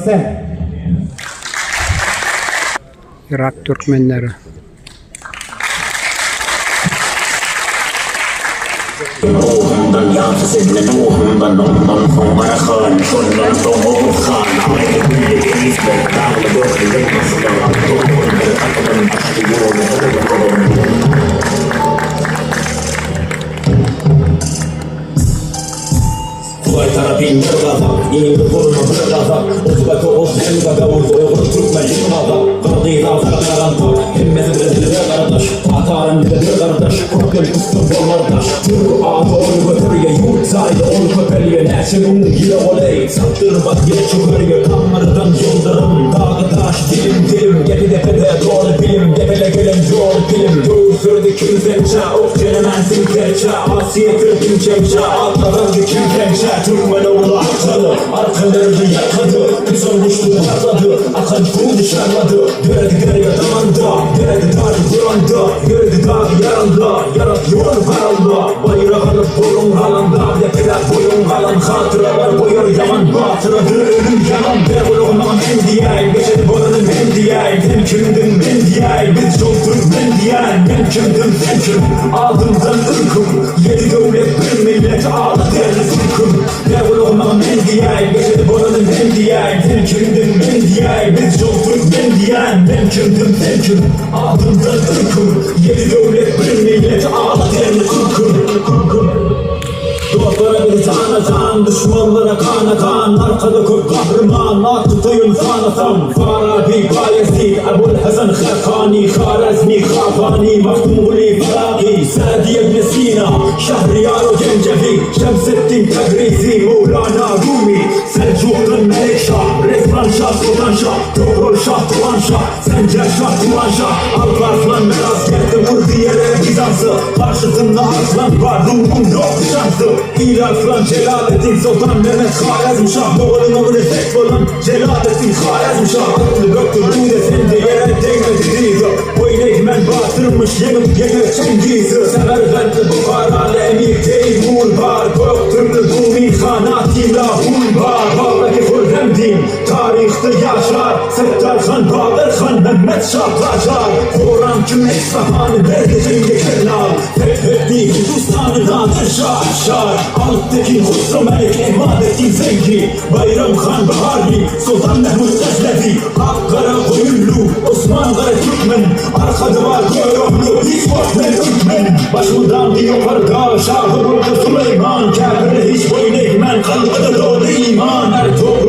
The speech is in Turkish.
Sen. Irak Türkmenleri. Ruhundan yansısının ruhundan ondan sonra kan sondan sonra kan aynı birlik izler dağlı dökülür nasıl doğru akılın başlıyor Kuvay tarafın bir gazak, yeni bir koruma bir gazak Uzbek oğuz hem gagavuz, Uygur Türkmen bir gazak Kırdığı dağlar yarandı, himmeti bir kardeş Tatarın bir kardeş, Kurkul üstün bollardaş Türk adı onu götürüye, yurt saydı onu köpeliye Neşemin yine oley, sattır bak yine çökürüye Kanlardan yıldırım, dağı taş, dilim Gepi depede doğru bilim, depele gelen doğru pilim Doğru sürdü kimsençe, ok cenemensin terçe Asiyetir kimçemçe, altlardan kimçemçe Türkmen oğlu aksadı, arkalarını yakadı İnsan uçtu patladı, akan kuğu dışarladı Derdi derya damanda, derdi darı duranda Yürüdü dağı yaranda, yarat yol paralda Bayrak alıp boyun halanda, depeler boyun halan Hatıralar boyar yaman, batıradı ölüm yaman Devoloğundan en diyeyim, geçedi boranın en diyeyim Ben kimdim ben diyeyim, biz yoldur ben diyeyim Ben kimdim ben kim, aldımdan ırkım Yedi devlet bir millet ağlı derdi ırkım Devoloğundan en diyeyim, geçedi boranın en diyeyim Ben kimdim ben diyeyim, biz yoldur ben diyeyim Ben kimdim ben kim, aldımdan ırkım Yedi devlet bir millet ağlı derdi ırkım Dostlara bir can, düşmanlara kan Arkada kök kahraman, at tutayım sana Farabi, Bayezid, Ebu'l-Hasan Khakani Kharazmi, Khafani, Mahdumuli, Faraki Sadi ibn Sina, Şehriyar o Gencevi Şemsettin Tebrizi, Mevlana Rumi Selçuk'un Melikşah, Resman Şah, Sultan Şah Tokrul Şah, Turan Şah, Sencer Şah, Turan Şah Alparslan Meras geldi vur diyere Bizans'ı Karşısında arslan var, ruhum yok şansı İlaçlan Celalettin Sultan Mehmet Kharazm Şah Doğalın ömrü tek olan Celalettin Kharazm Şah Aklı göktürü de sen de yere değmedi diyor Boyun eğmen batırmış yemin Çengiz'i Semerkantlı Bukhara Emir Teymur var Göktürlü Rumi Hanatila Hul var Bağdaki Hürremdin tarihte yaşar Settar Khan, Babır Khan, Mehmet Şah Kacar Kur'an kim İsfahan'ı verdi cengi Kellal Fethetti Hindistan'ı Nadir Şah Alttaki Husru Melik Emadetin Zengi Bayram Khan Bahari Sultan Mehmud Gaznevi Akkara Koyunlu Osman Kara Türkmen Arkada var Göroğlu Hiç Osman Türkmen Başımdan bir yukarıda Şahı burada Süleyman Kâbir'e hiç boyun eğmen Kalbada doğru iman Ertuğrul